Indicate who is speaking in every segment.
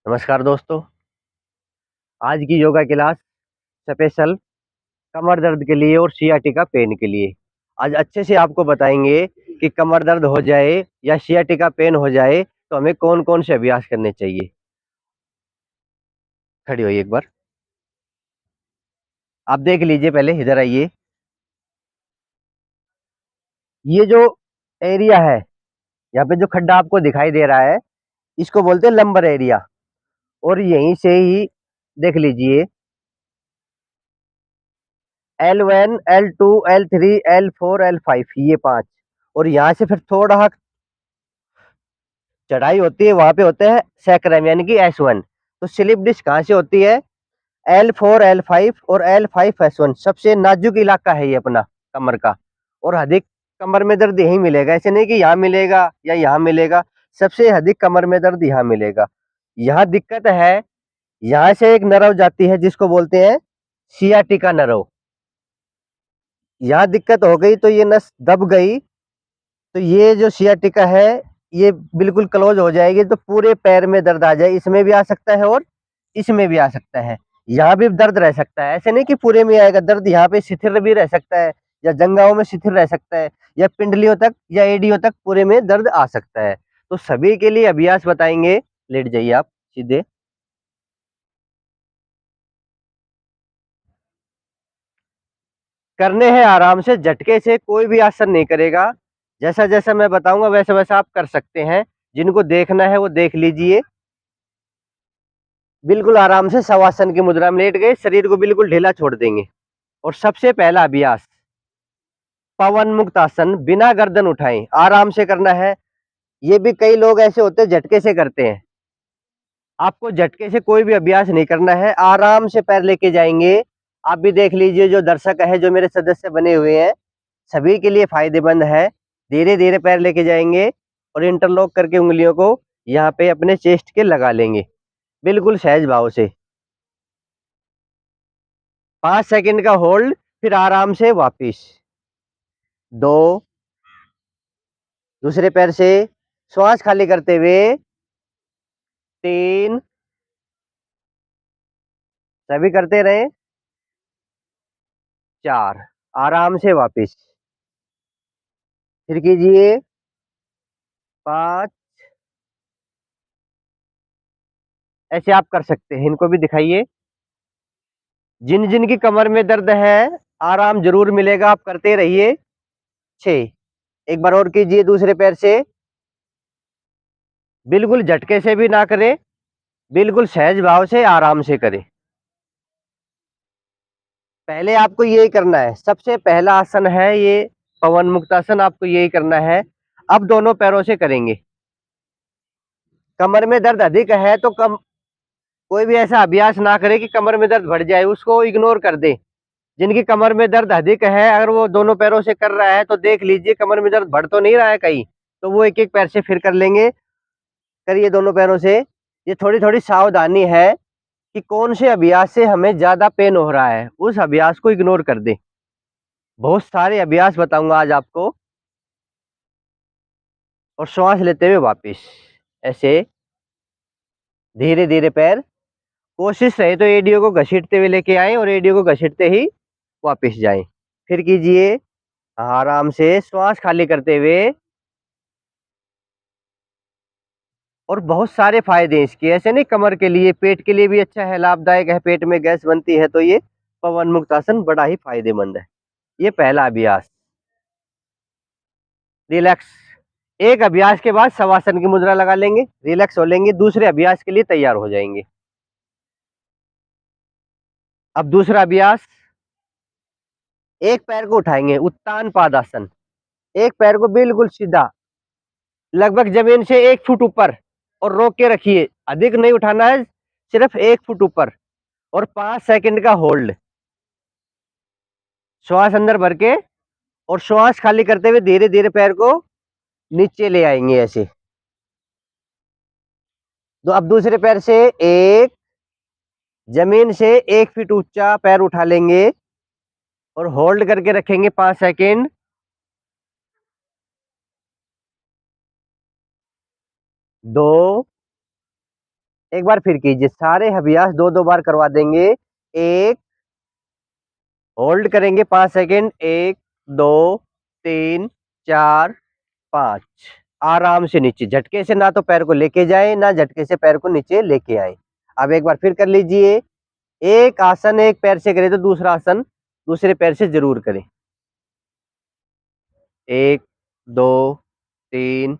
Speaker 1: नमस्कार दोस्तों। आज की योगा क्लास स्पेशल कमर दर्द के लिए और सियाटिका पेन के लिए। आज अच्छे से आपको बताएंगे कि कमर दर्द हो जाए या सियाटिका पेन हो जाए तो हमें कौन कौन से अभ्यास करने चाहिए। खड़ी होइए एक बार। आप देख लीजिए, पहले इधर आइए। ये जो एरिया है, यहाँ पे जो खड्डा आपको दिखाई दे रहा है, इसको बोलते हैं लंबर एरिया। और यहीं से ही देख लीजिए, L1 L2 L3 L4 L5, ये 5। और यहाँ से फिर थोड़ा चढ़ाई होती है, वहां पे होते हैं सैक्रम यानी कि S1। तो स्लिप डिस्क कहाँ से होती है? L4 L5 और L5 S1। सबसे नाजुक इलाका है ये अपना कमर का। और अधिक कमर में दर्द यही मिलेगा, ऐसे नहीं कि यहाँ मिलेगा या यहाँ मिलेगा। सबसे अधिक कमर में दर्द यहाँ मिलेगा। यहाँ दिक्कत है, यहाँ से एक नर्व जाती है जिसको बोलते हैं सियाटिका नर्व। यहाँ दिक्कत हो गई तो ये नस दब गई, तो ये जो सियाटिका है ये बिल्कुल क्लोज हो जाएगी, तो पूरे पैर में दर्द आ जाए। इसमें भी आ सकता है और इसमें भी आ सकता है। यहाँ भी दर्द रह सकता है, ऐसे नहीं कि पूरे में आएगा दर्द। यहाँ पे शिथिल भी रह सकता है, या जंघाओं में शिथिल रह सकता है, या पिंडलियों तक या एडियो तक पूरे में दर्द आ सकता है। तो सभी के लिए अभ्यास बताएंगे। लेट जाइए आप सीधे। करने हैं आराम से, झटके से कोई भी आसन नहीं करेगा। जैसा जैसा मैं बताऊंगा वैसा वैसा आप कर सकते हैं। जिनको देखना है वो देख लीजिए। बिल्कुल आराम से शवासन की मुद्रा में लेट गए, शरीर को बिल्कुल ढीला छोड़ देंगे। और सबसे पहला अभ्यास पवन मुक्त आसन, बिना गर्दन उठाएं आराम से करना है। ये भी कई लोग ऐसे होते हैं झटके से करते हैं। आपको झटके से कोई भी अभ्यास नहीं करना है, आराम से पैर लेके जाएंगे। आप भी देख लीजिए, जो दर्शक है, जो मेरे सदस्य बने हुए हैं, सभी के लिए फायदेमंद है। धीरे धीरे पैर लेके जाएंगे और इंटरलॉक करके उंगलियों को यहाँ पे अपने चेस्ट के लगा लेंगे, बिल्कुल सहज भाव से। 5 सेकंड का होल्ड, फिर आराम से वापिस। 2, दूसरे पैर से श्वास खाली करते हुए। 3, सभी करते रहे। 4, आराम से वापिस। फिर कीजिए। 5। ऐसे आप कर सकते हैं, इनको भी दिखाइए। जिन जिन की कमर में दर्द है, आराम जरूर मिलेगा, आप करते रहिए। 6, एक बार और कीजिए दूसरे पैर से। बिल्कुल झटके से भी ना करें, बिल्कुल सहज भाव से आराम से करें। पहले आपको यही करना है, सबसे पहला आसन है ये पवन मुक्तासन, आपको यही करना है। अब दोनों पैरों से करेंगे। कमर में दर्द अधिक है तो कोई भी ऐसा अभ्यास ना करे कि कमर में दर्द बढ़ जाए, उसको इग्नोर कर दे। जिनकी कमर में दर्द अधिक है, अगर वो दोनों पैरों से कर रहा है तो देख लीजिए कमर में दर्द बढ़ तो नहीं रहा है कहीं, तो वो एक एक पैर से फिर कर लेंगे। करिए दोनों पैरों से। ये थोड़ी थोड़ी सावधानी है कि कौन से अभ्यास से हमें ज्यादा पेन हो रहा है, उस अभ्यास को इग्नोर कर दे। बहुत सारे अभ्यास बताऊंगा आज आपको। और श्वास लेते हुए वापिस, ऐसे धीरे धीरे पैर। कोशिश रहे तो एडियो को घसीटते हुए लेके आए और एडियो को घसीटते ही वापिस जाएं। फिर कीजिए आराम से श्वास खाली करते हुए। और बहुत सारे फायदे हैं इसके, ऐसे नहीं कमर के लिए, पेट के लिए भी अच्छा है, लाभदायक है। पेट में गैस बनती है तो ये पवन मुक्त आसन बड़ा ही फायदेमंद है। ये पहला अभ्यास। रिलैक्स। एक अभ्यास के बाद शवासन की मुद्रा लगा लेंगे, रिलैक्स हो लेंगे, दूसरे अभ्यास के लिए तैयार हो जाएंगे। अब दूसरा अभ्यास, एक पैर को उठाएंगे, उत्तान पादासन। एक पैर को बिल्कुल सीधा, लगभग जमीन से 1 फुट ऊपर, और रोक के रखिए। अधिक नहीं उठाना है, सिर्फ 1 फुट ऊपर। और 5 सेकंड का होल्ड। श्वास अंदर भर के और श्वास खाली करते हुए धीरे धीरे पैर को नीचे ले आएंगे ऐसे। तो अब दूसरे पैर से एक, जमीन से 1 फीट ऊंचा पैर उठा लेंगे और होल्ड करके रखेंगे 5 सेकंड। 2, एक बार फिर कीजिए, सारे अभ्यास दो दो बार करवा देंगे। एक, होल्ड करेंगे 5 सेकेंड, 1 2 3 4 5, आराम से नीचे, झटके से ना तो पैर को लेके जाए ना झटके से पैर को नीचे लेके आए। अब एक बार फिर कर लीजिए। एक आसन एक पैर से करे तो दूसरा आसन दूसरे पैर से जरूर करें। 1 2 3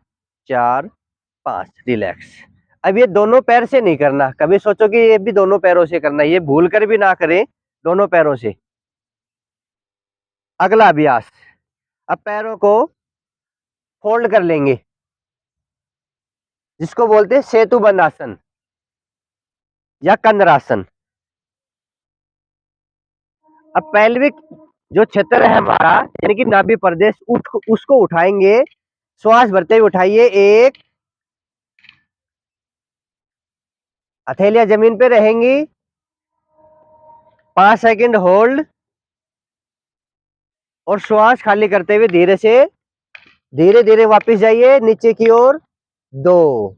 Speaker 1: 4 5, रिलैक्स। अब ये दोनों पैर से नहीं करना, कभी सोचो कि ये भी दोनों पैरों से करना, ये भूल कर भी ना करें दोनों पैरों से। अगला अभ्यास, अब पैरों को फोल्ड कर लेंगे, जिसको बोलते हैं सेतु बंद आसन या कंद्रासन। अब पैल्विक जो क्षेत्र है हमारा, यानी कि नाभि प्रदेश, उसको उठाएंगे, श्वास भरते हुए उठाइए। एक, हथेलियां जमीन पे रहेंगी, 5 सेकेंड होल्ड, और श्वास खाली करते हुए धीरे धीरे वापस जाइए नीचे की ओर। 2,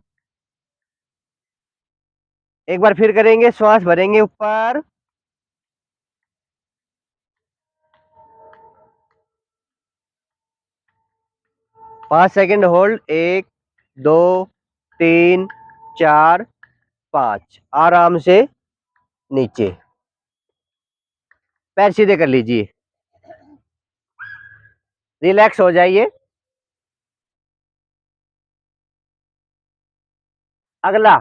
Speaker 1: एक बार फिर करेंगे, श्वास भरेंगे ऊपर, 5 सेकेंड होल्ड, 1 2 3 4 5, आराम से नीचे, पैर सीधे कर लीजिए, रिलैक्स हो जाइए। अगला,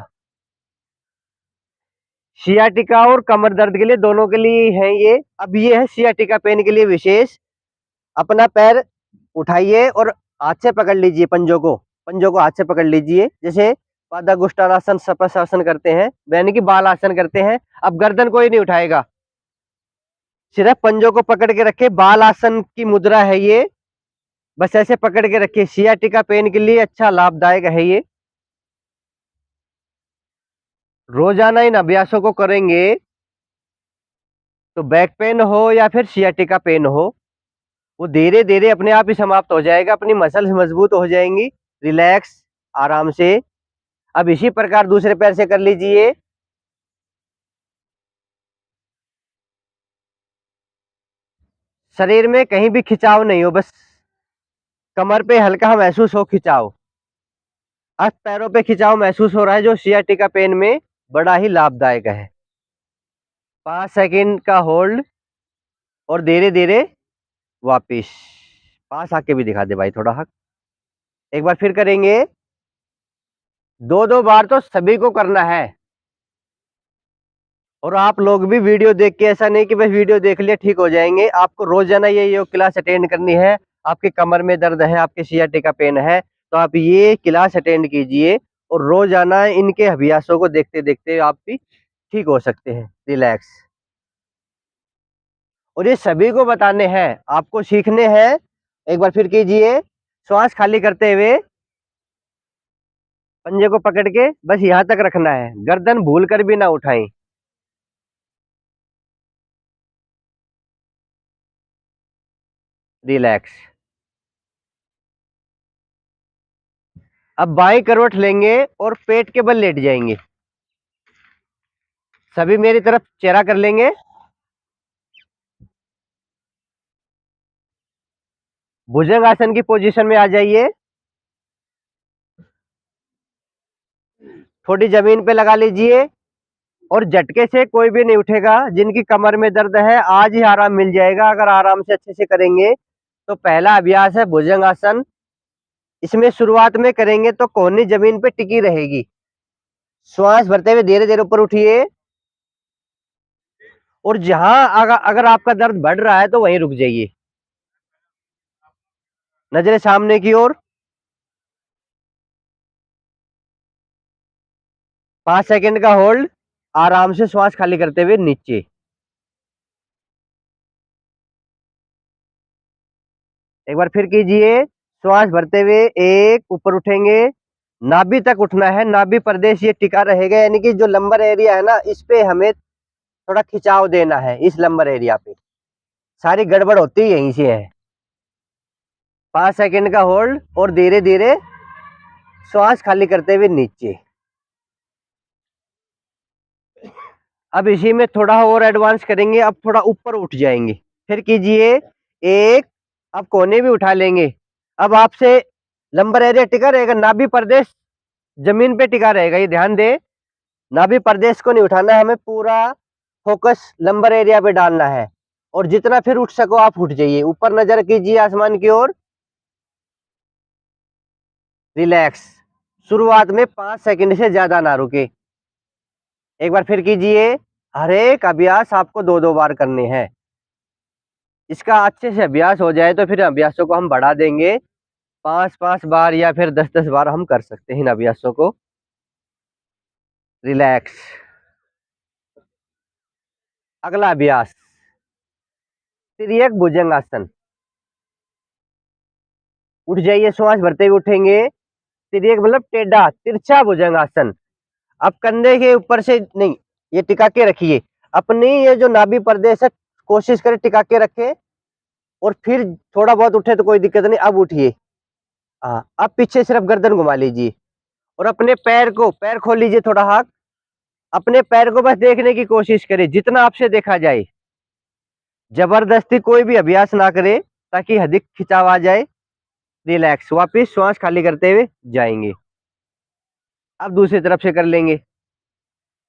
Speaker 1: सियाटिका और कमर दर्द के लिए, दोनों के लिए है ये। अब ये है सियाटिका पेन के लिए विशेष। अपना पैर उठाइए और हाथ से पकड़ लीजिए, पंजों को हाथ से पकड़ लीजिए, जैसे पादागुष्ठानासन, सपसासन करते हैं, यानी कि बाल आसन करते हैं। अब गर्दन कोई नहीं उठाएगा, सिर्फ पंजों को पकड़ के रखे, बाल आसन की मुद्रा है ये, बस ऐसे पकड़ के रखिए। सियाटिका पेन के लिए अच्छा लाभदायक है ये। रोजाना इन अभ्यासों को करेंगे तो बैक पेन हो या फिर सियाटिका पेन हो, वो धीरे धीरे अपने आप ही समाप्त हो जाएगा, अपनी मसल्स मजबूत हो जाएंगी। रिलैक्स, आराम से। अब इसी प्रकार दूसरे पैर से कर लीजिए। शरीर में कहीं भी खिंचाव नहीं हो, बस कमर पे हल्का महसूस हो खिंचाव। अब पैरों पे खिंचाव महसूस हो रहा है, जो सियाटिका पेन में बड़ा ही लाभदायक है। 5 सेकेंड का होल्ड और धीरे धीरे वापिस। पास आके भी दिखा दे भाई थोड़ा हक। एक बार फिर करेंगे, दो दो बार तो सभी को करना है। और आप लोग भी वीडियो देख के, ऐसा नहीं कि बस वीडियो देख लिया ठीक हो जाएंगे, आपको रोजाना ये योग क्लास अटेंड करनी है। आपके कमर में दर्द है, आपके सियाटिका पेन है, तो आप ये क्लास अटेंड कीजिए, और रोजाना इनके अभ्यासों को देखते देखते आप भी ठीक हो सकते हैं। रिलैक्स। और ये सभी को बताने हैं, आपको सीखने हैं। एक बार फिर कीजिए, श्वास खाली करते हुए पंजे को पकड़ के बस यहां तक रखना है, गर्दन भूल कर भी ना उठाएं। रिलैक्स। अब बाई करवट लेंगे और पेट के बल लेट जाएंगे। सभी मेरी तरफ चेहरा कर लेंगे। भुजंग आसन की पोजीशन में आ जाइए, थोड़ी जमीन पे लगा लीजिए, और झटके से कोई भी नहीं उठेगा। जिनकी कमर में दर्द है, आज ही आराम मिल जाएगा अगर आराम से अच्छे से करेंगे। तो पहला अभ्यास है भुजंग आसन। इसमें शुरुआत में करेंगे तो कोहनी जमीन पे टिकी रहेगी। श्वास भरते हुए धीरे धीरे ऊपर उठिए, और जहां अगर आपका दर्द बढ़ रहा है तो वहीं रुक जाइए। नजरें सामने की ओर। 5 सेकेंड का होल्ड, आराम से श्वास खाली करते हुए नीचे। एक बार फिर कीजिए, श्वास भरते हुए एक, ऊपर उठेंगे, नाभि तक उठना है, नाभि प्रदेश ये टिका रहेगा, यानी कि जो लंबर एरिया है ना, इस पे हमें थोड़ा खिंचाव देना है, इस लंबर एरिया पे। सारी गड़बड़ होती है यहीं से है। 5 सेकेंड का होल्ड और धीरे धीरे श्वास खाली करते हुए नीचे। अब इसी में थोड़ा और एडवांस करेंगे, अब थोड़ा ऊपर उठ जाएंगे। फिर कीजिए एक, अब कोने भी उठा लेंगे। अब आपसे लंबर एरिया टिका रहेगा, नाभि प्रदेश जमीन पे टिका रहेगा, ये ध्यान दे। नाभि प्रदेश को नहीं उठाना है, हमें पूरा फोकस लंबर एरिया पे डालना है। और जितना फिर उठ सको आप उठ जाइए, ऊपर नजर कीजिए आसमान की ओर, रिलैक्स। शुरुआत में 5 सेकंड से ज्यादा ना रुके। एक बार फिर कीजिए। हर एक अभ्यास आपको 2-2 बार करने हैं। इसका अच्छे से अभ्यास हो जाए तो फिर अभ्यासों को हम बढ़ा देंगे, 5-5 बार या फिर 10-10 बार हम कर सकते हैं इन अभ्यासों को। रिलैक्स। अगला अभ्यास तिर्यक भुजंगासन। उठ जाइए, श्वास भरते हुए उठेंगे। तिर्यक मतलब टेढ़ा तिरछा भुजंगासन। अब कंधे के ऊपर से नहीं, ये टिका के रखिए। अपनी ये जो नाभि प्रदेश है कोशिश करें टिका के रखे, और फिर थोड़ा बहुत उठे तो कोई दिक्कत नहीं। अब उठिए। हाँ, अब पीछे सिर्फ गर्दन घुमा लीजिए और अपने पैर को, पैर खोल लीजिए थोड़ा हाथ। अपने पैर को बस देखने की कोशिश करें जितना आपसे देखा जाए। जबरदस्ती कोई भी अभ्यास ना करे ताकि अधिक खिंचाव आ जाए। रिलैक्स, वापिस श्वास खाली करते हुए जाएंगे। अब दूसरी तरफ से कर लेंगे।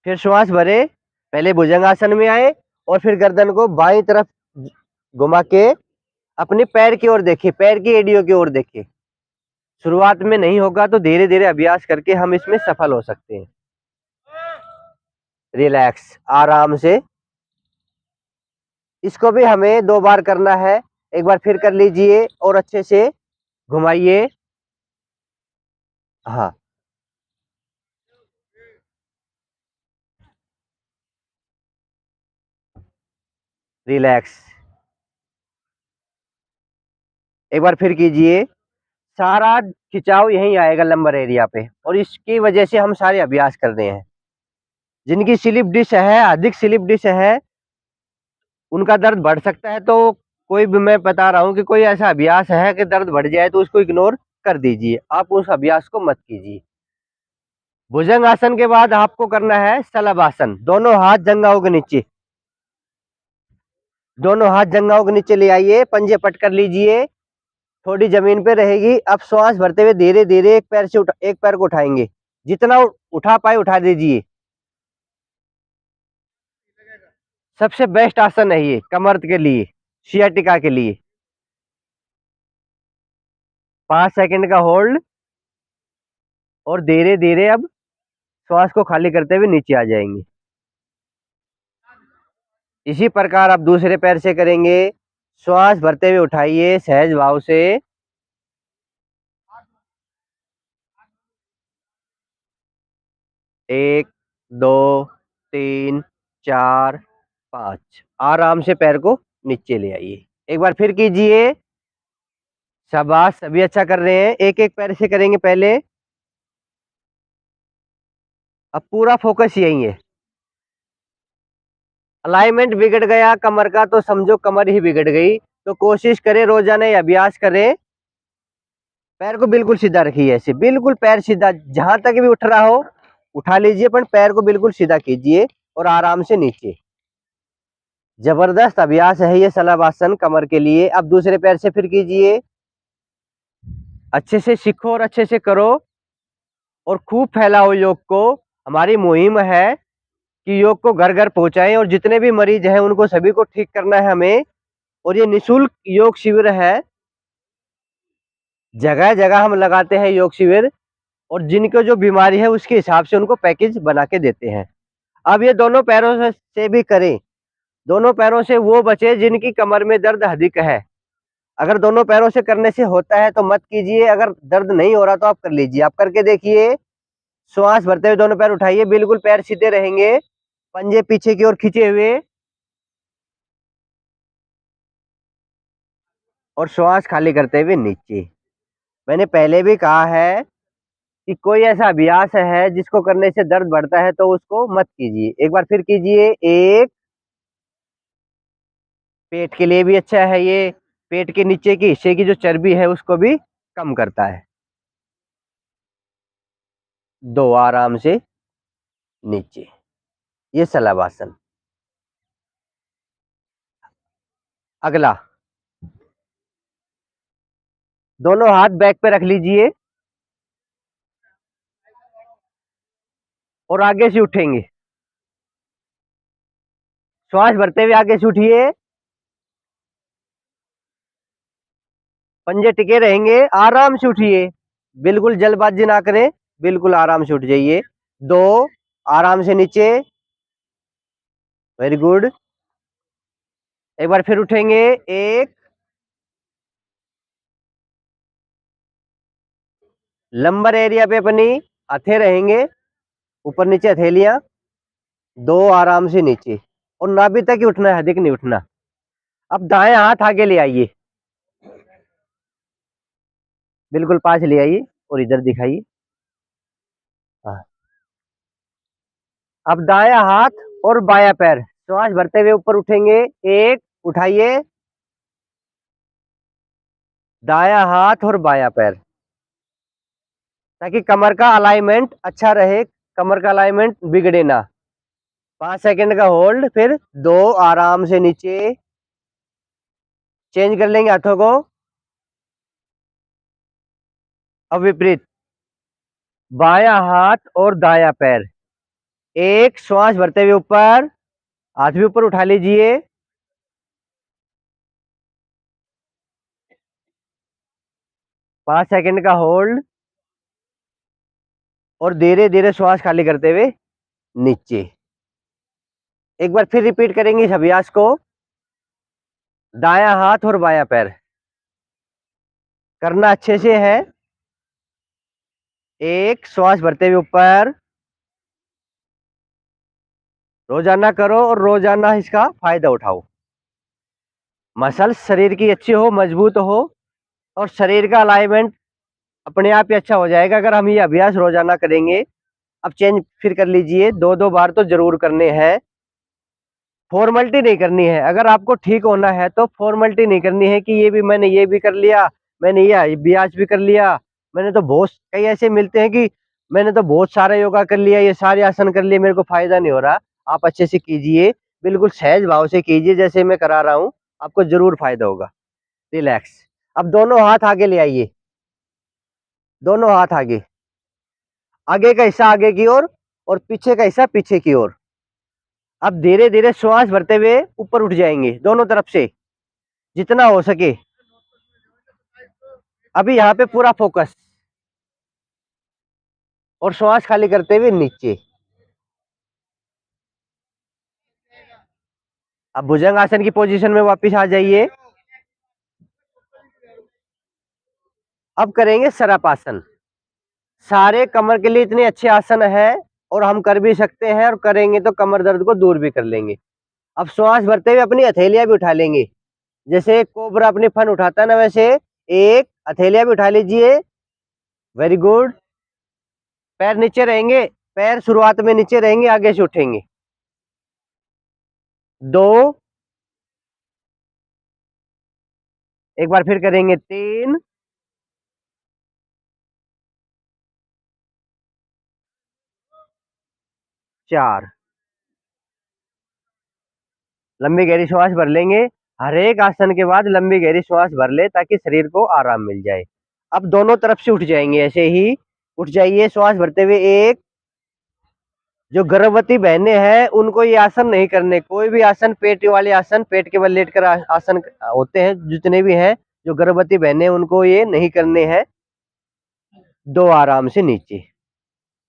Speaker 1: फिर श्वास भरे, पहले भुजंगासन में आए और फिर गर्दन को बाईं तरफ घुमा के अपने पैर की ओर देखिए, पैर की एड़ियों की ओर देखिए। शुरुआत में नहीं होगा तो धीरे धीरे अभ्यास करके हम इसमें सफल हो सकते हैं। रिलैक्स, आराम से। इसको भी हमें 2 बार करना है। एक बार फिर कर लीजिए और अच्छे से घुमाइए। हाँ, रिलैक्स। एक बार फिर कीजिए। सारा खिंचाव यहीं आएगा लंबर एरिया पे, और इसकी वजह से हम सारे अभ्यास कर रहे हैं। जिनकी स्लिप डिस्क है, अधिक स्लिप डिस्क है, उनका दर्द बढ़ सकता है। तो कोई भी, मैं बता रहा हूँ कि कोई ऐसा अभ्यास है कि दर्द बढ़ जाए तो उसको इग्नोर कर दीजिए, आप उस अभ्यास को मत कीजिए। भुजंग आसन के बाद आपको करना है शलभ आसन। दोनों हाथ जंघाओं के नीचे, दोनों हाथ जंघाओं के नीचे ले आइए, पंजे पट कर लीजिए, थोड़ी जमीन पे रहेगी। अब श्वास भरते हुए धीरे धीरे एक पैर से एक पैर को उठाएंगे, जितना उठा पाए उठा दीजिए। सबसे बेस्ट आसन है ये कमर के लिए, सियाटिका के लिए। 5 सेकंड का होल्ड, और धीरे धीरे अब श्वास को खाली करते हुए नीचे आ जाएंगे। इसी प्रकार आप दूसरे पैर से करेंगे। श्वास भरते हुए उठाइए सहज भाव से। 1, 2, 3, 4, 5। आराम से पैर को नीचे ले आइए। एक बार फिर कीजिए। शाबाश, सभी अच्छा कर रहे हैं। एक एक पैर से करेंगे पहले। अब पूरा फोकस यही है। अलाइनमेंट बिगड़ गया कमर का तो समझो कमर ही बिगड़ गई। तो कोशिश करें रोजाना ये अभ्यास करें। पैर को बिल्कुल सीधा रखिए, ऐसे बिल्कुल पैर सीधा, जहां तक भी उठ रहा हो उठा लीजिए, पर पैर को बिल्कुल सीधा कीजिए और आराम से नीचे। जबरदस्त अभ्यास है ये शलभ आसन कमर के लिए। अब दूसरे पैर से फिर कीजिए। अच्छे से सीखो और अच्छे से करो, और खूब फैलाओ योग को। हमारी मुहिम है कि योग को घर घर पहुंचाएं, और जितने भी मरीज हैं उनको सभी को ठीक करना है हमें। और ये निशुल्क योग शिविर है, जगह जगह हम लगाते हैं योग शिविर, और जिनको जो बीमारी है उसके हिसाब से उनको पैकेज बना के देते हैं। अब ये दोनों पैरों से भी करें। दोनों पैरों से वो बचे जिनकी कमर में दर्द अधिक है। अगर दोनों पैरों से करने से होता है तो मत कीजिए, अगर दर्द नहीं हो रहा तो आप कर लीजिए। आप करके देखिए। श्वास भरते हुए दोनों पैर उठाइए, बिल्कुल पैर सीधे रहेंगे, पंजे पीछे की ओर खींचे हुए, और श्वास खाली करते हुए नीचे। मैंने पहले भी कहा है कि कोई ऐसा अभ्यास है जिसको करने से दर्द बढ़ता है तो उसको मत कीजिए। एक बार फिर कीजिए। एक, पेट के लिए भी अच्छा है ये, पेट के नीचे की हिस्से की जो चर्बी है उसको भी कम करता है। 2, आराम से नीचे। ये शलभासन। अगला, दोनों हाथ बैक पे रख लीजिए और आगे से उठेंगे। श्वास भरते हुए आगे से उठिए, पंजे टिके रहेंगे, आराम से उठिए, बिल्कुल जल्दबाजी ना करें, बिल्कुल आराम से उठ जाइए। 2, आराम से नीचे, वेरी गुड। एक बार फिर उठेंगे, 1, लंबर एरिया पे अपनी हथे रहेंगे, ऊपर नीचे हथेलियां, 2, आराम से नीचे, और नाभि तक ही उठना है, अधिक नहीं उठना। अब दाएं हाथ आगे ले आइए, बिल्कुल पास ले आइए और इधर दिखाइए। हाँ। अब दायां हाथ और बायां पैर श्वास भरते हुए ऊपर उठेंगे, 1, उठाइए, दायां हाथ और बायां पैर, ताकि कमर का अलाइनमेंट अच्छा रहे, कमर का अलाइनमेंट बिगड़े ना। 5 सेकंड का होल्ड, फिर 2, आराम से नीचे, चेंज कर लेंगे हाथों को। अब विपरीत, बायां हाथ और दायां पैर, 1, श्वास भरते हुए ऊपर, हाथ भी ऊपर उठा लीजिए, 5 सेकंड का होल्ड, और धीरे धीरे श्वास खाली करते हुए नीचे। एक बार फिर रिपीट करेंगे इस अभ्यास को। दायां हाथ और बायां पैर करना अच्छे से है, 1, श्वास भरते हुए ऊपर, रोजाना करो और रोजाना इसका फायदा उठाओ। मसल शरीर की अच्छी हो, मजबूत हो, और शरीर का अलाइनमेंट अपने आप ही अच्छा हो जाएगा अगर हम ये अभ्यास रोजाना करेंगे। अब चेंज फिर कर लीजिए, 2-2 बार तो जरूर करने हैं, फॉर्मेलिटी नहीं करनी है। अगर आपको ठीक होना है तो फॉर्मेलिटी नहीं करनी है कि मैंने ये भी कर लिया, मैंने ये अभ्यास भी कर लिया, मैंने तो बहुत कई ऐसे मिलते हैं कि मैंने तो बहुत सारा योगा कर लिया, ये सारे आसन कर लिए, मेरे को फायदा नहीं हो रहा। आप अच्छे से कीजिए, बिल्कुल सहज भाव से कीजिए, जैसे मैं करा रहा हूँ, आपको जरूर फायदा होगा। रिलैक्स। अब दोनों हाथ आगे ले आइए, दोनों हाथ आगे, आगे का हिस्सा आगे की ओर और पीछे का हिस्सा पीछे की ओर। अब धीरे धीरे श्वास भरते हुए ऊपर उठ जाएंगे दोनों तरफ से, जितना हो सके। अभी यहाँ पे पूरा फोकस, और श्वास खाली करते हुए नीचे। अब भुजंग आसन की पोजीशन में वापस आ जाइए। अब करेंगे सरापासन। सारे कमर के लिए इतने अच्छे आसन है, और हम कर भी सकते हैं, और करेंगे तो कमर दर्द को दूर भी कर लेंगे। अब श्वास भरते हुए अपनी हथेलियां भी उठा लेंगे, जैसे कोबरा अपनी फन उठाता है ना, वैसे 1, हथेलियां भी उठा लीजिए, वेरी गुड। पैर नीचे रहेंगे, पैर शुरुआत में नीचे रहेंगे, आगे से उठेंगे, 2, एक बार फिर करेंगे, 3, 4। लंबी गहरी श्वास भर लेंगे, हर एक आसन के बाद लंबी गहरी श्वास भर ले, ताकि शरीर को आराम मिल जाए। अब दोनों तरफ से उठ जाएंगे, ऐसे ही उठ जाइए श्वास भरते हुए। 1, जो गर्भवती बहनें हैं उनको ये आसन नहीं करने, कोई भी आसन, पेट वाले आसन, पेट के बल लेट कर आसन होते हैं जितने भी हैं, जो गर्भवती बहनें उनको ये नहीं करने हैं। 2, आराम से नीचे।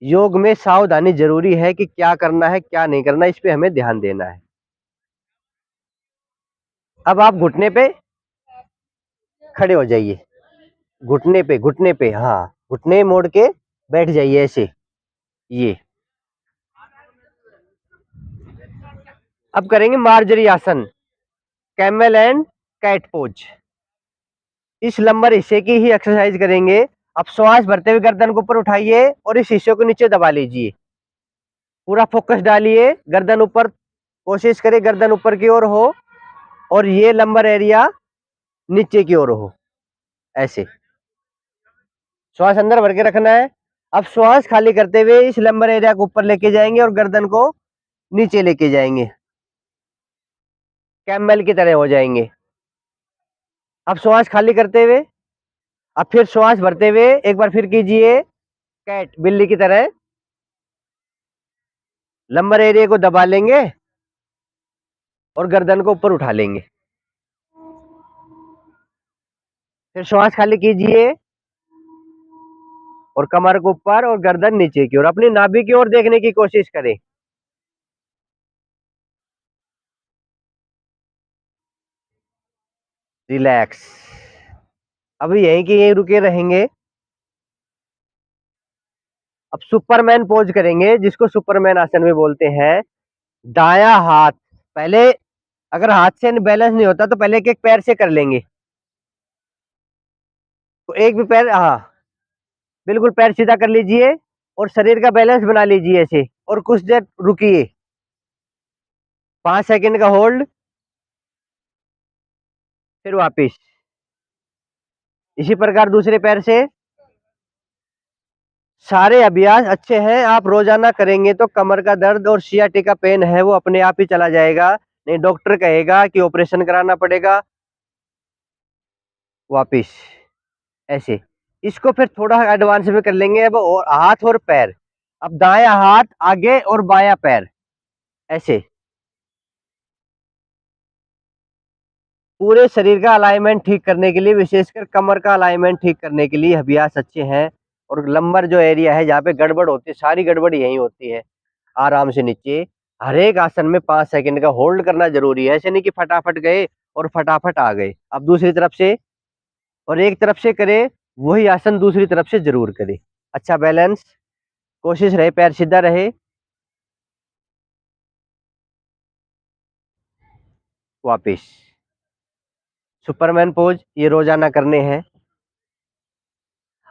Speaker 1: योग में सावधानी जरूरी है कि क्या करना है क्या नहीं करना, इस पे हमें ध्यान देना है। अब आप घुटने पे खड़े हो जाइए, घुटने पे, हाँ, घुटने मोड़ के बैठ जाइए ऐसे, ये। अब करेंगे मार्जरी आसन, कैमल एंड कैट पोज। इस लंबर हिस्से की ही एक्सरसाइज करेंगे। अब श्वास भरते हुए गर्दन को ऊपर उठाइए और इस हिस्से को नीचे दबा लीजिए, पूरा फोकस डालिए, गर्दन ऊपर, कोशिश करिए गर्दन ऊपर की ओर हो और ये लंबर एरिया नीचे की ओर हो, ऐसे। श्वास अंदर भर के रखना है। अब श्वास खाली करते हुए इस लंबर एरिया को ऊपर लेके जाएंगे और गर्दन को नीचे लेके जाएंगे, कैमल की तरह हो जाएंगे। अब श्वास खाली करते हुए, अब फिर श्वास भरते हुए एक बार फिर कीजिए कैट, बिल्ली की तरह। लंबर एरिया को दबा लेंगे और गर्दन को ऊपर उठा लेंगे। फिर श्वास खाली कीजिए और कमर को ऊपर और गर्दन नीचे की ओर, अपनी नाभि की ओर देखने की कोशिश करें। रिलैक्स। अब यहीं के यहीं रुके रहेंगे। अब सुपरमैन पोज करेंगे, जिसको सुपरमैन आसन में बोलते हैं। दाया हाथ पहले, अगर हाथ से बैलेंस नहीं होता तो पहले एक एक पैर से कर लेंगे। तो एक भी पैर, हाँ बिल्कुल पैर सीधा कर लीजिए और शरीर का बैलेंस बना लीजिए ऐसे, और कुछ देर रुकिए। 5 सेकंड का होल्ड, फिर वापिस। इसी प्रकार दूसरे पैर से। सारे अभ्यास अच्छे हैं, आप रोजाना करेंगे तो कमर का दर्द और सियाटिका पेन है वो अपने आप ही चला जाएगा। नहीं डॉक्टर कहेगा कि ऑपरेशन कराना पड़ेगा। वापिस ऐसे। इसको फिर थोड़ा एडवांस में कर लेंगे अब, और हाथ और पैर। अब दाया हाथ आगे और बाया पैर ऐसे। पूरे शरीर का अलाइनमेंट ठीक करने के लिए, विशेषकर कमर का अलाइनमेंट ठीक करने के लिए अभ्यास अच्छे हैं। और लंबर जो एरिया है जहाँ पे गड़बड़ होती है, सारी गड़बड़ यही होती है। आराम से नीचे, हर एक आसन में 5 सेकंड का होल्ड करना जरूरी है। ऐसे नहीं कि फटाफट गए और फटाफट आ गए। अब दूसरी तरफ से, और एक तरफ से करे वही आसन दूसरी तरफ से जरूर करे। अच्छा बैलेंस, कोशिश रहे पैर सीधा रहे। वापिस सुपरमैन पोज, ये रोजाना करने हैं।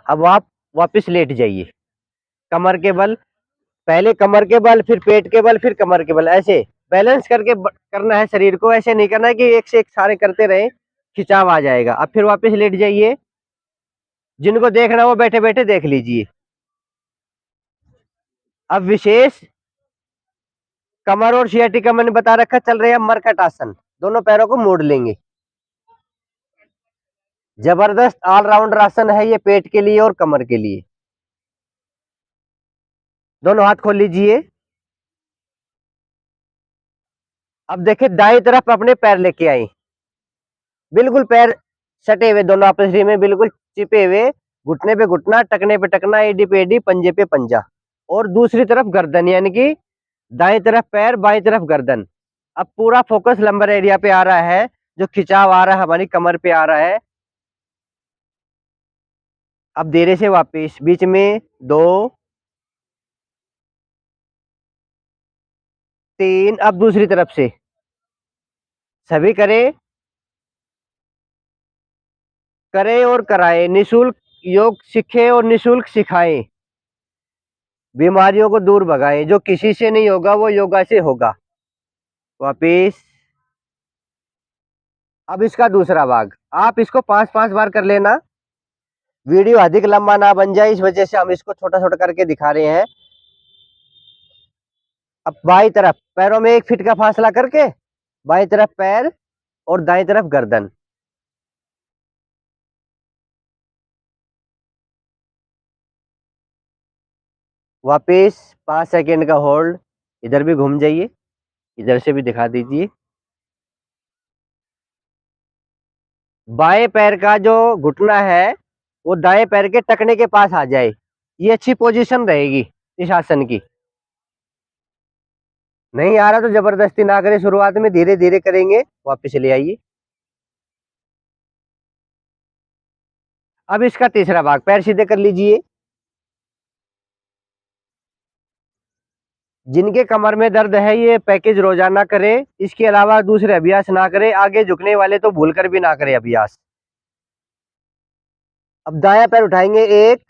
Speaker 1: अब आप वापिस लेट जाइए, कमर के बल, पहले कमर के बल फिर पेट के बल फिर कमर के बल, ऐसे बैलेंस करके करना है शरीर को। ऐसे नहीं करना है कि एक से एक सारे करते रहे, खिंचाव आ जाएगा। अब फिर वापस लेट जाइए, जिनको देखना हो बैठे बैठे देख लीजिए। अब विशेष कमर और सियाटिका मैंने बता रखा, चल रहे हैं मरकट आसन। दोनों पैरों को मोड़ लेंगे। जबरदस्त ऑलराउंडर आसन है ये, पेट के लिए और कमर के लिए। दोनों हाथ खोल लीजिए। अब देखिए दाई तरफ अपने पैर लेके आई, बिल्कुल पैर सटे हुए, दोनों आपस में बिल्कुल चिपे हुए। घुटने पे घुटना, टकने पे टकना, एडी पे एडी, पंजे पे पंजा। और दूसरी तरफ गर्दन, यानी कि दाएं तरफ पैर बाएं तरफ गर्दन। अब पूरा फोकस लंबर एरिया पे आ रहा है, जो खिंचाव आ रहा है हमारी कमर पे आ रहा है। अब धीरे से वापिस बीच में 2 3। अब दूसरी तरफ से सभी करें, करें और कराएं। निशुल्क योग सीखे और निशुल्क सिखाएं। बीमारियों को दूर भगाएं, जो किसी से नहीं होगा वो योगा से होगा। वापिस। अब इसका दूसरा भाग, आप इसको 5-5 बार कर लेना। वीडियो अधिक लंबा ना बन जाए, इस वजह से हम इसको छोटा छोटा करके दिखा रहे हैं। अब बाई तरफ पैरों में 1 फीट का फासला करके, बाई तरफ पैर और दाई तरफ गर्दन। वापिस 5 सेकंड का होल्ड। इधर भी घूम जाइए, इधर से भी दिखा दीजिए। बाएं पैर का जो घुटना है वो दाएं पैर के टखने के पास आ जाए, ये अच्छी पोजीशन रहेगी इस आसन की। नहीं आ रहा तो जबरदस्ती ना करें, शुरुआत में धीरे धीरे करेंगे। वापस ले आइए। अब इसका तीसरा भाग, पैर सीधे कर लीजिए। जिनके कमर में दर्द है ये पैकेज रोजाना करें, इसके अलावा दूसरे अभ्यास ना करें। आगे झुकने वाले तो भूल कर भी ना करें अभ्यास। अब दाया पैर उठाएंगे, एक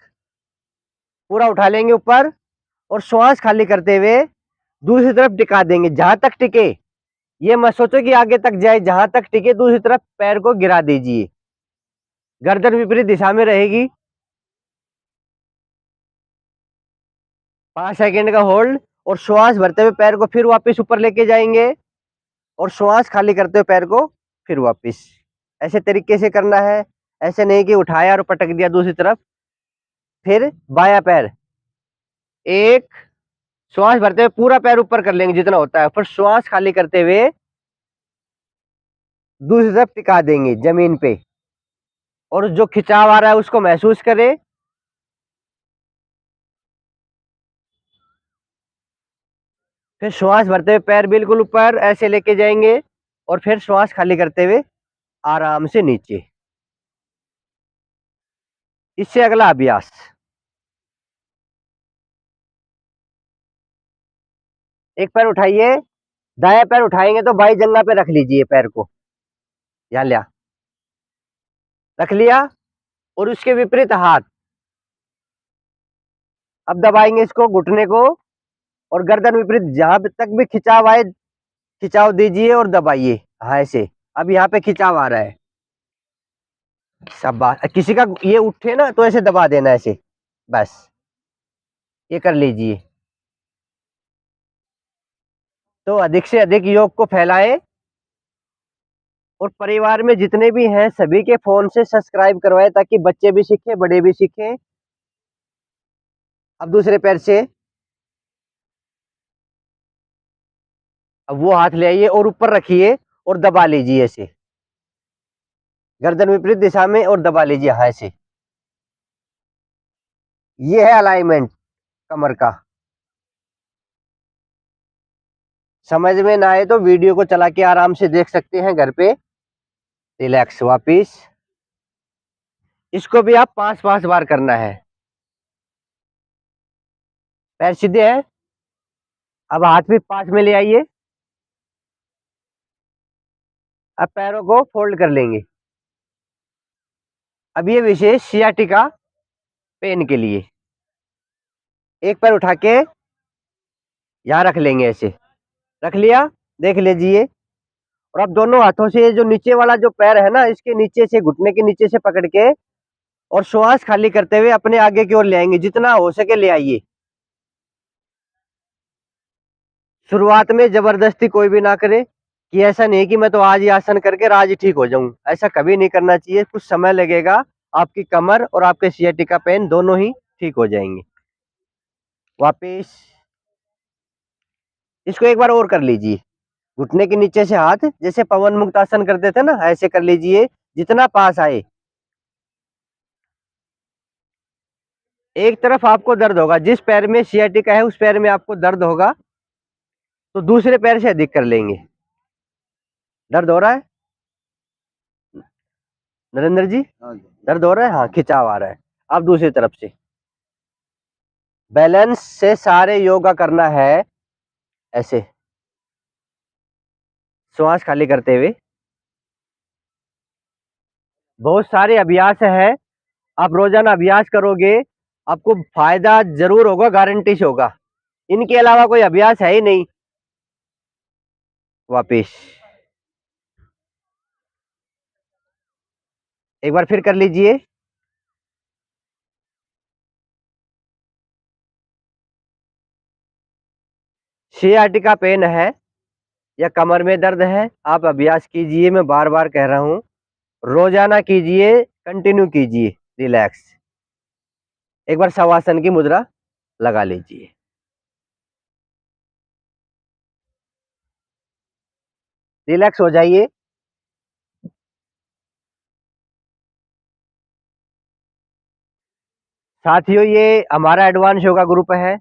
Speaker 1: पूरा उठा लेंगे ऊपर, और श्वास खाली करते हुए दूसरी तरफ टिका देंगे जहां तक टिके। ये मत सोचो कि आगे तक जाए, जहां तक टिके दूसरी तरफ पैर को गिरा दीजिए। गर्दन विपरीत दिशा में रहेगी। 5 सेकंड का होल्ड और श्वास भरते हुए पैर को फिर वापस ऊपर लेके जाएंगे और श्वास खाली करते हुए पैर को फिर वापस। ऐसे तरीके से करना है, ऐसे नहीं कि उठाया और पटक दिया दूसरी तरफ। फिर बायां पैर, एक श्वास भरते हुए पूरा पैर ऊपर कर लेंगे जितना होता है, फिर श्वास खाली करते हुए दूसरी तरफ टिका देंगे जमीन पे, और जो खिंचाव आ रहा है उसको महसूस करें। फिर श्वास भरते हुए पैर बिल्कुल ऊपर ऐसे लेके जाएंगे और फिर श्वास खाली करते हुए आराम से नीचे। इससे अगला अभ्यास, एक पैर उठाइए, दाया पैर उठाएंगे तो बाई जंगा पे रख लीजिए पैर को, यहाँ लिया, रख लिया, और उसके विपरीत हाथ। अब दबाएंगे इसको, घुटने को, और गर्दन विपरीत, जहां तक भी खिंचाव आए खिंचाव दीजिए और दबाइए। हाँ ऐसे, अब यहाँ पे खिंचाव आ रहा है, सब बात किसी का ये उठे ना तो ऐसे दबा देना ऐसे, बस ये कर लीजिए। तो अधिक से अधिक योग को फैलाएं, और परिवार में जितने भी हैं सभी के फोन से सब्सक्राइब करवाएं, ताकि बच्चे भी सीखें, बड़े भी सीखें। अब दूसरे पैर से, अब वो हाथ ले आइए और ऊपर रखिए और दबा लीजिए ऐसे, गर्दन विपरीत दिशा में, और दबा लीजिए। हाँ ऐसे, ये है अलाइनमेंट कमर का। समझ में ना आए तो वीडियो को चला के आराम से देख सकते हैं घर पे। रिलैक्स, वापिस। इसको भी आप 5-5 बार करना है। पैर सीधे हैं, अब हाथ भी पास में ले आइए। अब पैरों को फोल्ड कर लेंगे। अब ये विशेष सियाटिका पेन के लिए, एक पैर उठा के यहाँ रख लेंगे, ऐसे रख लिया, देख लीजिए। और अब दोनों हाथों से जो नीचे वाला जो पैर है ना, इसके नीचे से, घुटने के नीचे से पकड़ के, और श्वास खाली करते हुए अपने आगे की ओर ले आएंगे, जितना हो सके ले आइए। शुरुआत में जबरदस्ती कोई भी ना करे, कि ऐसा नहीं कि मैं तो आज ही आसन करके आज ही ठीक हो जाऊं, ऐसा कभी नहीं करना चाहिए। कुछ समय लगेगा, आपकी कमर और आपके सियाटिका पेन दोनों ही ठीक हो जाएंगे। वापिस इसको एक बार और कर लीजिए, घुटने के नीचे से हाथ, जैसे पवन मुक्त आसन करते थे ना, ऐसे कर लीजिए जितना पास आए। एक तरफ आपको दर्द होगा, जिस पैर में सियाटिका है उस पैर में आपको दर्द होगा, तो दूसरे पैर से अधिक कर लेंगे। दर्द हो रहा है नरेंद्र जी? दर्द हो रहा है, हाँ खिंचाव आ रहा है। अब दूसरी तरफ से बैलेंस से सारे योगा करना है, ऐसे श्वास खाली करते हुए। बहुत सारे अभ्यास है, आप रोजाना अभ्यास करोगे, आपको फायदा जरूर होगा, गारंटी से होगा। इनके अलावा कोई अभ्यास है ही नहीं। वापिस एक बार फिर कर लीजिए। सियाटिका पेन है या कमर में दर्द है, आप अभ्यास कीजिए, मैं बार बार कह रहा हूं, रोजाना कीजिए, कंटिन्यू कीजिए। रिलैक्स, एक बार शवासन की मुद्रा लगा लीजिए। रिलैक्स हो जाइए। साथियों, ये हमारा एडवांस योगा ग्रुप है,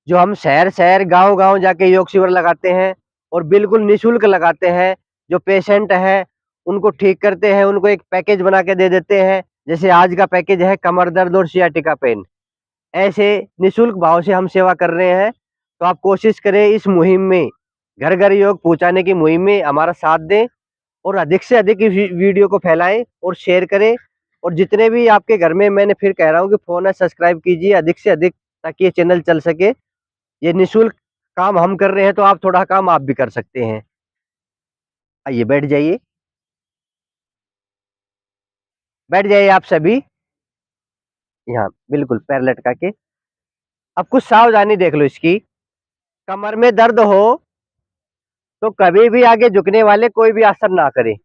Speaker 1: जो हम शहर शहर गांव गांव जाके योग शिविर लगाते हैं, और बिल्कुल निशुल्क लगाते हैं। जो पेशेंट है उनको ठीक करते हैं, उनको एक पैकेज बना के दे देते हैं। जैसे आज का पैकेज है कमर दर्द और सियाटिका पेन, ऐसे निशुल्क भाव से हम सेवा कर रहे हैं। तो आप कोशिश करें इस मुहिम में, घर घर योग पहुंचाने की मुहिम में हमारा साथ दें, और अधिक से अधिक इस वीडियो को फैलाएं और शेयर करें। और जितने भी आपके घर में, मैंने फिर कह रहा हूँ कि फोन है, सब्सक्राइब कीजिए अधिक से अधिक, ताकि ये चैनल चल सके। ये निशुल्क काम हम कर रहे हैं, तो आप थोड़ा काम आप भी कर सकते हैं। आइए बैठ जाइए, बैठ जाइए आप सभी, यहाँ बिल्कुल पैर लटका के। अब कुछ सावधानी देख लो इसकी। कमर में दर्द हो तो कभी भी आगे झुकने वाले कोई भी आसन ना करें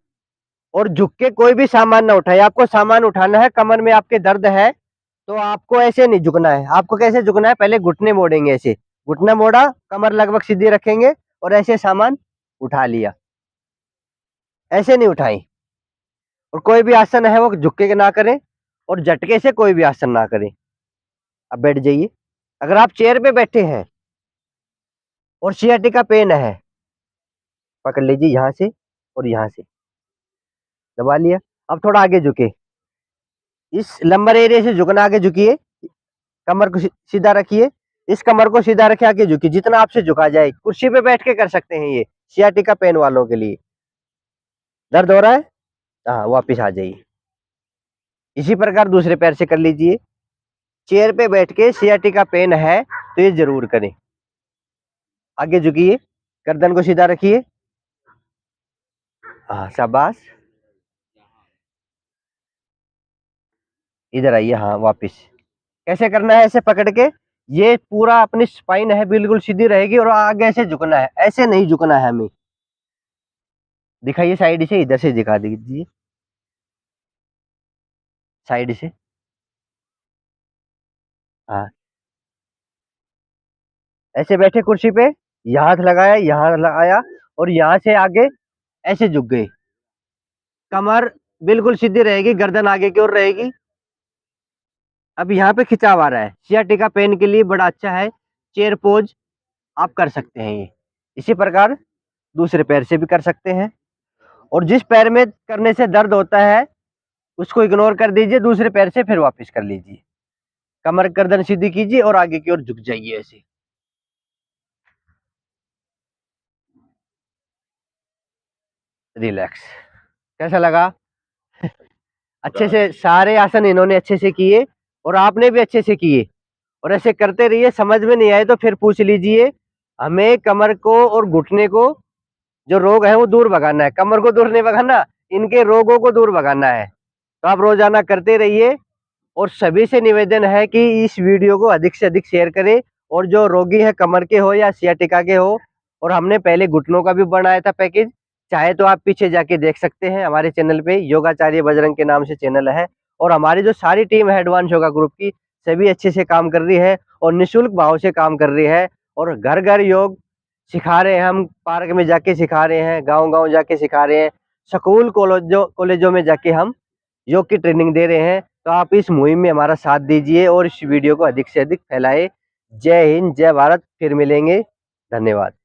Speaker 1: और झुक के कोई भी सामान ना उठाए। आपको सामान उठाना है, कमर में आपके दर्द है तो आपको ऐसे नहीं झुकना है। आपको कैसे झुकना है, पहले घुटने मोड़ेंगे, ऐसे घुटना मोड़ा, कमर लगभग सीधी रखेंगे और ऐसे सामान उठा लिया, ऐसे नहीं उठाई। और कोई भी आसन है वो झुक के ना करें और झटके से कोई भी आसन ना करें। अब बैठ जाइए। अगर आप चेयर पे बैठे हैं और सियाटिका पेन है, पकड़ लीजिए यहाँ से और यहाँ से दबा लिया। अब थोड़ा आगे झुके, इस लंबर एरिया से झुकना, आगे झुकिए, कमर को सीधा रखिए, इस कमर को सीधा रखे, आगे झुकिए, जितना आपसे झुका जाए। कुर्सी पे बैठ के कर सकते हैं ये, सियाटिका पेन वालों के लिए। दर्द हो रहा है, हाँ वापिस आ जाइए। इसी प्रकार दूसरे पैर से कर लीजिए। चेयर पे बैठ के सियाटिका पेन है तो ये जरूर करें। आगे झुकिए, गर्दन को सीधा रखिए, हाँ शाबाश। इधर आइए, हाँ वापिस। कैसे करना है, ऐसे पकड़ के, ये पूरा अपनी स्पाइन है बिल्कुल सीधी रहेगी और आगे से झुकना है, ऐसे नहीं झुकना है हमें। दिखाइए साइड से, इधर से दिखा दीजिए, साइड से, हाँ। ऐसे बैठे कुर्सी पे, यहाँ हाथ लगाया, यहाँ लगाया और यहाँ से आगे ऐसे झुक गए। कमर बिल्कुल सीधी रहेगी, गर्दन आगे की ओर रहेगी। अब यहाँ पे खिंचाव आ रहा है, सियाटिका पेन के लिए बड़ा अच्छा है। चेयर पोज आप कर सकते हैं ये। इसी प्रकार दूसरे पैर से भी कर सकते हैं। और जिस पैर में करने से दर्द होता है उसको इग्नोर कर दीजिए, दूसरे पैर से फिर वापस कर लीजिए। कमर गर्दन सीधी कीजिए और आगे की ओर झुक जाइए ऐसे। रिलैक्स। कैसा लगा? अच्छे से सारे आसन इन्होंने अच्छे से किए और आपने भी अच्छे से किए। और ऐसे करते रहिए, समझ में नहीं आए तो फिर पूछ लीजिए। हमें कमर को और घुटने को जो रोग है वो दूर भगाना है, कमर को दूर नहीं भगाना, इनके रोगों को दूर भगाना है। तो आप रोजाना करते रहिए। और सभी से निवेदन है कि इस वीडियो को अधिक से अधिक शेयर करें। और जो रोगी है कमर के हो या सियाटिका के हो, और हमने पहले घुटनों का भी बनाया था पैकेज, चाहे तो आप पीछे जाके देख सकते हैं हमारे चैनल पे, योगाचार्य बजरंग के नाम से चैनल है। और हमारी जो सारी टीम है एडवांस योगा ग्रुप की, सभी अच्छे से काम कर रही है और निःशुल्क भाव से काम कर रही है। और घर घर योग सिखा रहे हैं, हम पार्क में जाके सिखा रहे हैं, गाँव गाँव जाके सिखा रहे हैं, स्कूल कॉलेजों में जाके हम योग की ट्रेनिंग दे रहे हैं। तो आप इस मुहिम में हमारा साथ दीजिए और इस वीडियो को अधिक से अधिक फैलाएं। जय हिंद, जय भारत। फिर मिलेंगे, धन्यवाद।